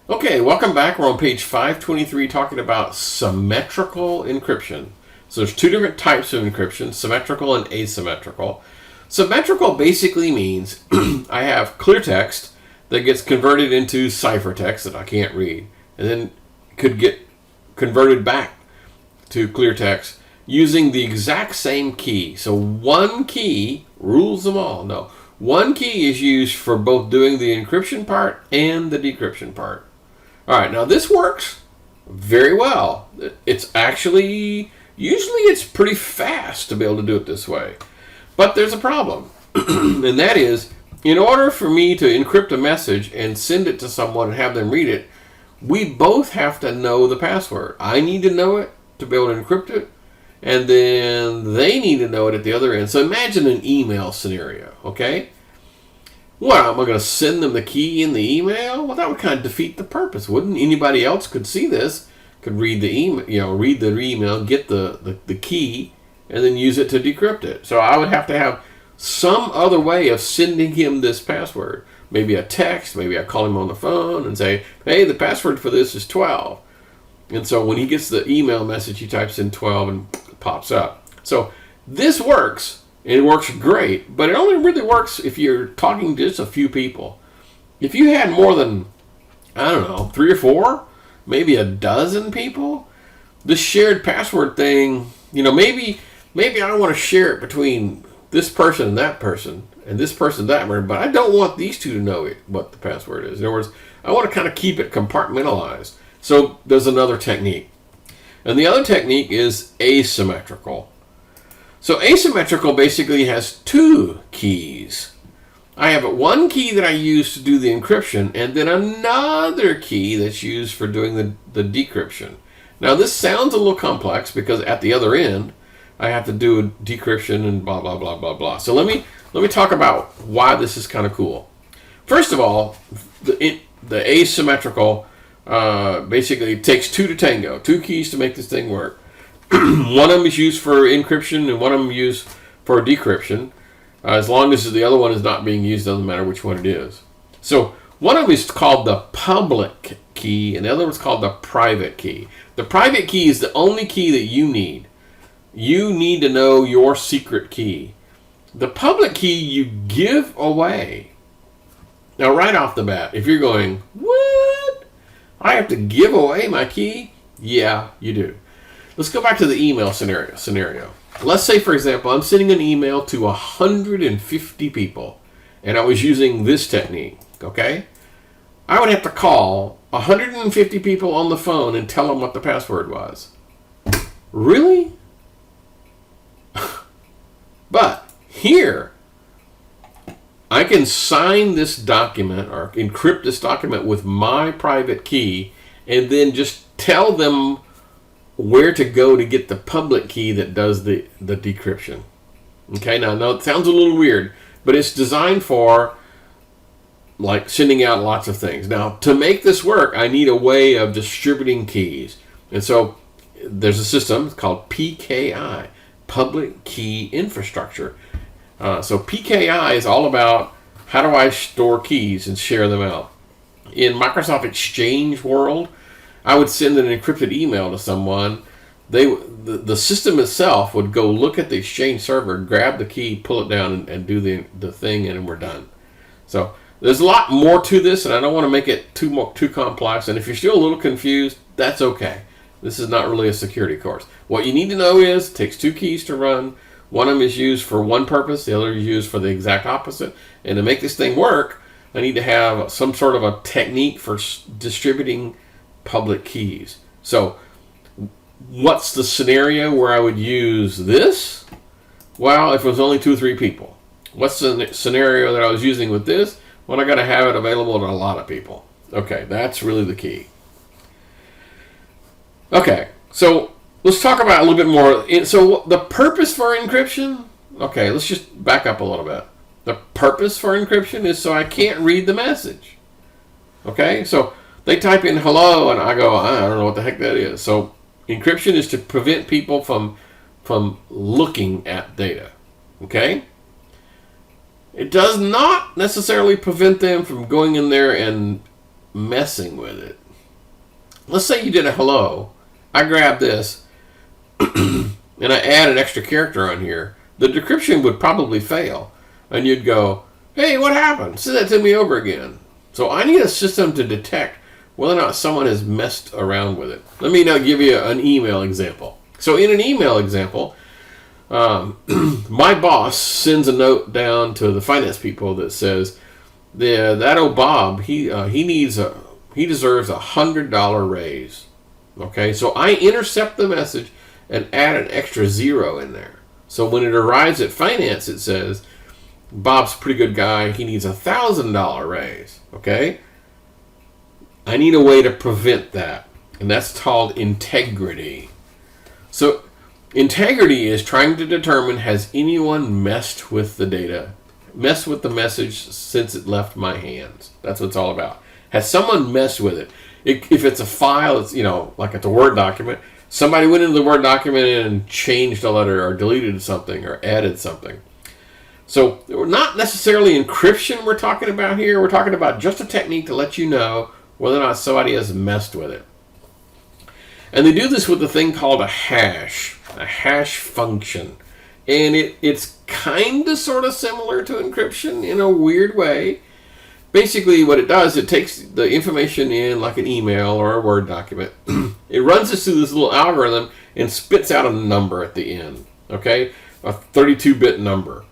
Okay, welcome back. We're on page 523 talking about symmetrical encryption. So there's two different types of encryption, symmetrical and asymmetrical. Symmetrical basically means I have clear text that gets converted into ciphertext that I can't read, and then could get converted back to clear text using the exact same key. So one key rules them all. No, one key is used for both doing the encryption part and the decryption part. All right, now this works very well. It's actually, usually it's pretty fast to be able to do it this way. But there's a problem, and that is, in order for me to encrypt a message and send it to someone and have them read it, we both have to know the password. I need to know it to be able to encrypt it, and then they need to know it at the other end. So imagine an email scenario, okay? Well, am I going to send them the key in the email? Well, that would kind of defeat the purpose, wouldn't? Anybody else could see this, could read the email, read the email, get the key, and then use it to decrypt it. So I would have to have some other way of sending him this password. Maybe a text, maybe I call him on the phone and say, hey, the password for this is 12. And so when he gets the email message, he types in 12 and it pops up. So this works. It works great, but it only really works if you're talking to just a few people. If you had more than, I don't know, 3 or 4, maybe a dozen people, this shared password thing, maybe I want to share it between this person and that person, and this person that person, but I don't want these two to know what the password is. In other words, I want to kind of keep it compartmentalized. So there's another technique. And the other technique is asymmetrical. So asymmetrical basically has 2 keys. I have one key that I use to do the encryption, and then another key that's used for doing the decryption. Now this sounds a little complex because at the other end, I have to do a decryption and blah, blah, blah, blah, blah. So let me talk about why this is kind of cool. First of all, the asymmetrical basically takes 2 to tango, 2 keys to make this thing work. One of them is used for encryption and one of them is used for decryption. As long as the other one is not being used, doesn't matter which one it is. So one of them is called the public key and the other one is called the private key. The private key is the only key that you need. You need to know your secret key. The public key you give away. Now right off the bat, if you're going, what? I have to give away my key? Yeah, you do. Let's go back to the email scenario. Let's say, for example, I'm sending an email to 150 people, and I was using this technique, okay? I would have to call 150 people on the phone and tell them what the password was. Really? But here, I can sign this document or encrypt this document with my private key and then just tell them where to go to get the public key that does the decryption. Okay, now it sounds a little weird, but it's designed for like sending out lots of things. Now, to make this work, I need a way of distributing keys. And so there's a system called PKI, Public Key Infrastructure. So PKI is all about how do I store keys and share them out. In Microsoft Exchange world, I would send an encrypted email to someone. The system itself would go look at the Exchange server, grab the key, pull it down, and do the thing, and we're done. So there's a lot more to this, and I don't want to make it too complex. And if you're still a little confused, that's okay. This is not really a security course. What you need to know is it takes 2 keys to run. One of them is used for one purpose, the other is used for the exact opposite. And to make this thing work, I need to have some sort of a technique for distributing public keys. So what's the scenario where I would use this? Well, if it was only 2 or 3 people. What's the scenario that I was using with this? Well, I got to have it available to a lot of people. Okay, that's really the key. Okay, so let's talk about a little bit more. So the purpose for encryption, okay, let's just back up a little bit. The purpose for encryption is so I can't read the message. Okay, so they type in hello and I go, I don't know what the heck that is. So encryption is to prevent people from looking at data. Okay? It does not necessarily prevent them from going in there and messing with it. Let's say you did a hello. I grab this and I add an extra character on here. The decryption would probably fail. And you'd go, hey, what happened? Send that to me over again. So I need a system to detect whether or not someone has messed around with it. Let me now give you an email example. So in an email example, my boss sends a note down to the finance people that says, that old Bob, he deserves $100 raise. Okay, so I intercept the message and add an extra 0 in there. So when it arrives at finance, it says, Bob's a pretty good guy. He needs $1,000 raise. Okay, I need a way to prevent that, and that's called integrity. So integrity is trying to determine, has anyone messed with the data, messed with the message since it left my hands? That's what it's all about. Has someone messed with it? If it's a file, it's, like it's a Word document, somebody went into the Word document and changed a letter or deleted something or added something. So we're not necessarily encryption we're talking about here. We're talking about just a technique to let you know whether or not somebody has messed with it. And they do this with a thing called a hash function. And it's kind of sort of similar to encryption in a weird way. Basically what it does, it takes the information in like an email or a Word document. It runs this through this little algorithm and spits out a number at the end. Okay? A 32-bit number.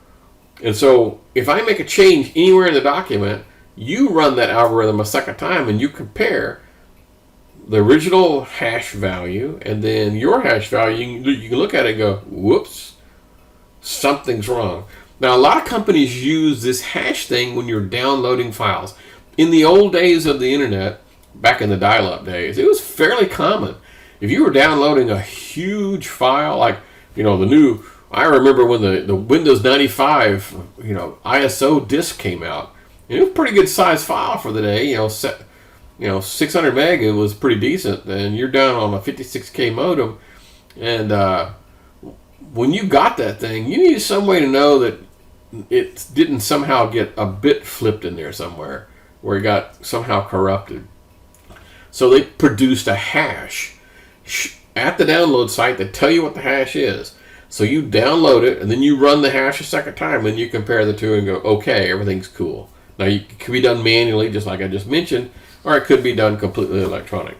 And so if I make a change anywhere in the document, you run that algorithm a second time and you compare the original hash value and then your hash value. You can look at it and go, whoops, something's wrong. Now, a lot of companies use this hash thing when you're downloading files. In the old days of the internet, back in the dial-up days, it was fairly common. If you were downloading a huge file, like, I remember when the Windows 95, ISO disk came out. And it was a pretty good size file for the day. 600 meg, it was pretty decent. And you're down on a 56K modem. And when you got that thing, you needed some way to know that it didn't somehow get a bit flipped in there somewhere, where it got somehow corrupted. So they produced a hash at the download site that tell you what the hash is. So you download it, and then you run the hash a second time, and you compare the two and go, okay, everything's cool. Now, it could be done manually, just like I just mentioned, or it could be done completely electronic.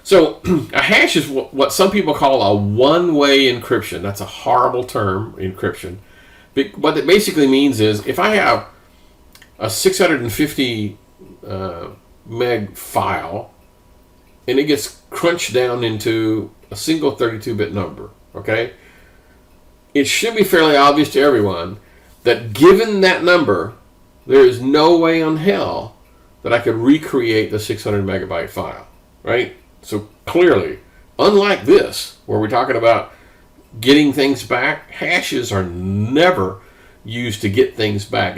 So a hash is what some people call a one-way encryption. That's a horrible term, encryption. What it basically means is, if I have a 650 meg file, and it gets crunched down into a single 32-bit number, okay? It should be fairly obvious to everyone that given that number, there is no way in hell that I could recreate the 600 megabyte file, right? So clearly, unlike this, where we're talking about getting things back, hashes are never used to get things back.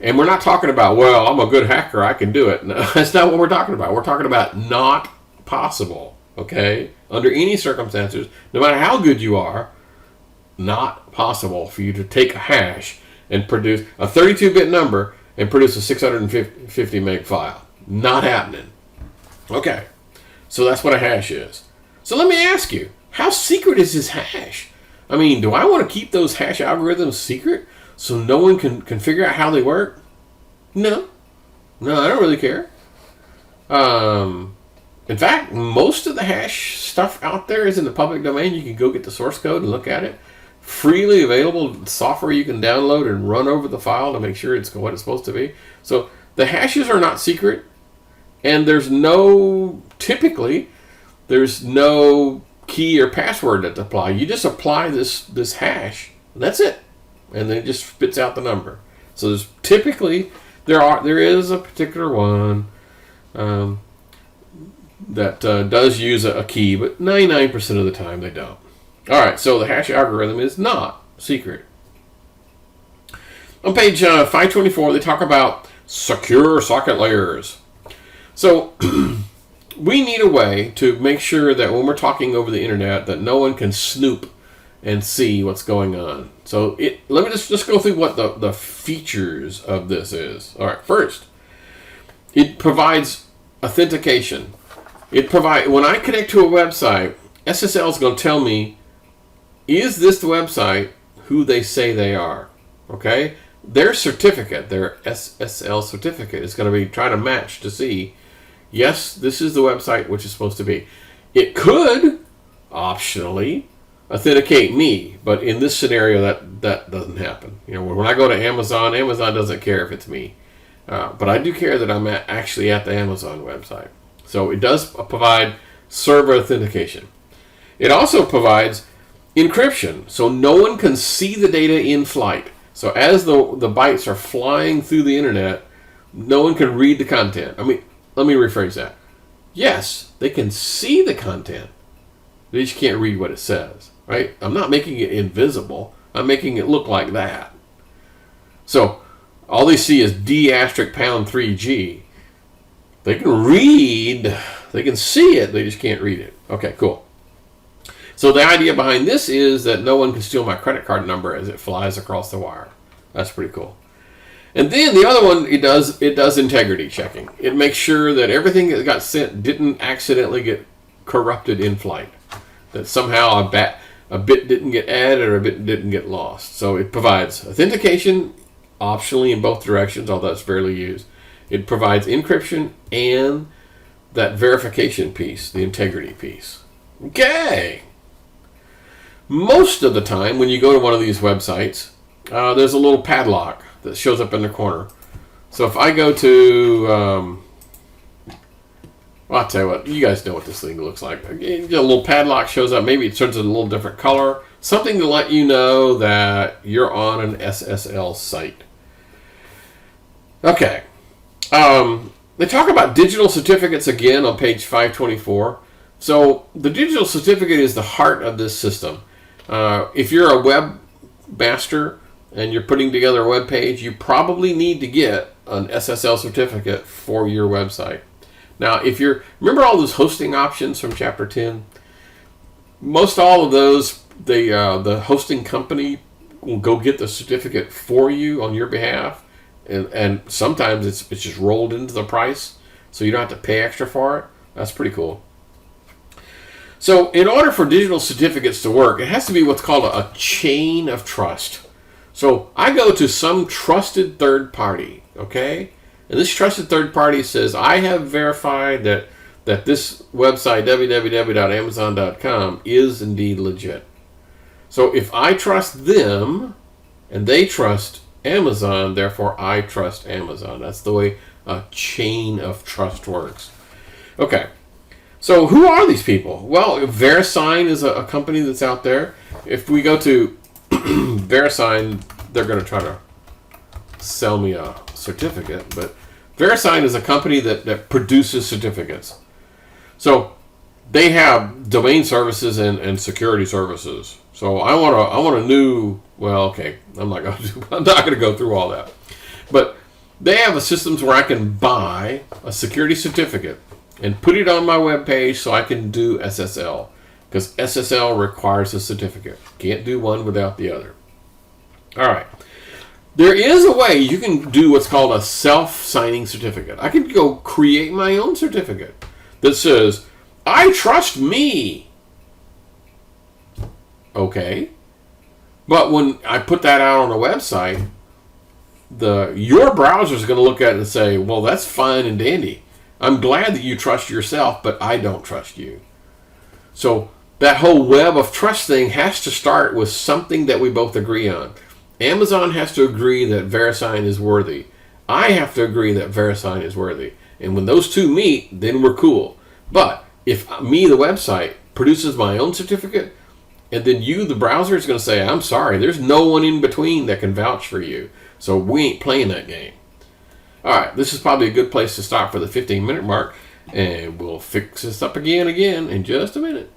And we're not talking about, well, I'm a good hacker, I can do it. No, that's not what we're talking about. We're talking about not possible, okay? Under any circumstances, no matter how good you are, not possible for you to take a hash and produce a 32-bit number and produce a 650 meg file. Not happening. Okay, so that's what a hash is. So let me ask you, how secret is this hash? I mean, do I want to keep those hash algorithms secret so no one can figure out how they work? No, I don't really care. In fact, most of the hash stuff out there is in the public domain. You can go get the source code and look at it. Freely available software you can download and run over the file to make sure it's what it's supposed to be. So the hashes are not secret, and typically there's no key or password that apply. You just apply this hash, and that's it, and then it just spits out the number. So there's typically there is a particular one that does use a key, but 99% of the time they don't. All right, so the hash algorithm is not secret. On page 524, they talk about secure socket layers. So we need a way to make sure that when we're talking over the internet, that no one can snoop and see what's going on. So let me just go through what the features of this is. All right, first, it provides authentication. When I connect to a website, SSL is going to tell me, is this the website who they say they are? Okay? Their certificate, their SSL certificate, is going to be trying to match to see, yes, this is the website which is supposed to be. It could, optionally, authenticate me, but in this scenario, that doesn't happen. When I go to Amazon, Amazon doesn't care if it's me. But I do care that I'm actually at the Amazon website. So it does provide server authentication. It also provides encryption, so no one can see the data in flight. So as the bytes are flying through the internet, no one can read the content. Let me rephrase that. Yes, they can see the content. They just can't read what it says, right? I'm not making it invisible. I'm making it look like that. So all they see is D*#3G. They can read, they can see it, they just can't read it. Okay, cool. So the idea behind this is that no one can steal my credit card number as it flies across the wire. That's pretty cool. And then the other one, it does integrity checking. It makes sure that everything that got sent didn't accidentally get corrupted in flight. That somehow a bit didn't get added or a bit didn't get lost. So it provides authentication, optionally in both directions, although it's rarely used. It provides encryption and that verification piece, the integrity piece. Okay. Most of the time when you go to one of these websites, there's a little padlock that shows up in the corner. So if I go to, well, I'll tell you what, you guys know what this thing looks like. A little padlock shows up. Maybe it turns a little different color. Something to let you know that you're on an SSL site. Okay. They talk about digital certificates again on page 524. So the digital certificate is the heart of this system. If you're a webmaster and you're putting together a web page, you probably need to get an SSL certificate for your website. Now, remember all those hosting options from Chapter 10? Most all of those, the hosting company will go get the certificate for you on your behalf. And sometimes it's just rolled into the price, so you don't have to pay extra for it. That's pretty cool. So in order for digital certificates to work, it has to be what's called a chain of trust. So I go to some trusted third party, okay? And this trusted third party says, I have verified that this website, www.amazon.com, is indeed legit. So if I trust them, and they trust Amazon, therefore I trust Amazon. That's the way a chain of trust works. Okay, so who are these people? Well, VeriSign is a company that's out there. If we go to VeriSign, they're going to try to sell me a certificate, but VeriSign is a company that produces certificates. So they have domain services and security services. So I want a new. Well, okay, I'm not going to go through all that. But they have a systems where I can buy a security certificate and put it on my web page so I can do SSL, because SSL requires a certificate. Can't do one without the other. All right. There is a way you can do what's called a self-signing certificate. I can go create my own certificate that says, I trust me. Okay. But when I put that out on a website, your browser is going to look at it and say, well, that's fine and dandy. I'm glad that you trust yourself, but I don't trust you. So that whole web of trust thing has to start with something that we both agree on. Amazon has to agree that VeriSign is worthy. I have to agree that VeriSign is worthy. And when those two meet, then we're cool. But if me, the website, produces my own certificate, and then you, the browser, is going to say, I'm sorry, there's no one in between that can vouch for you. So we ain't playing that game. All right, this is probably a good place to stop for the 15-minute mark. And we'll fix this up again in just a minute.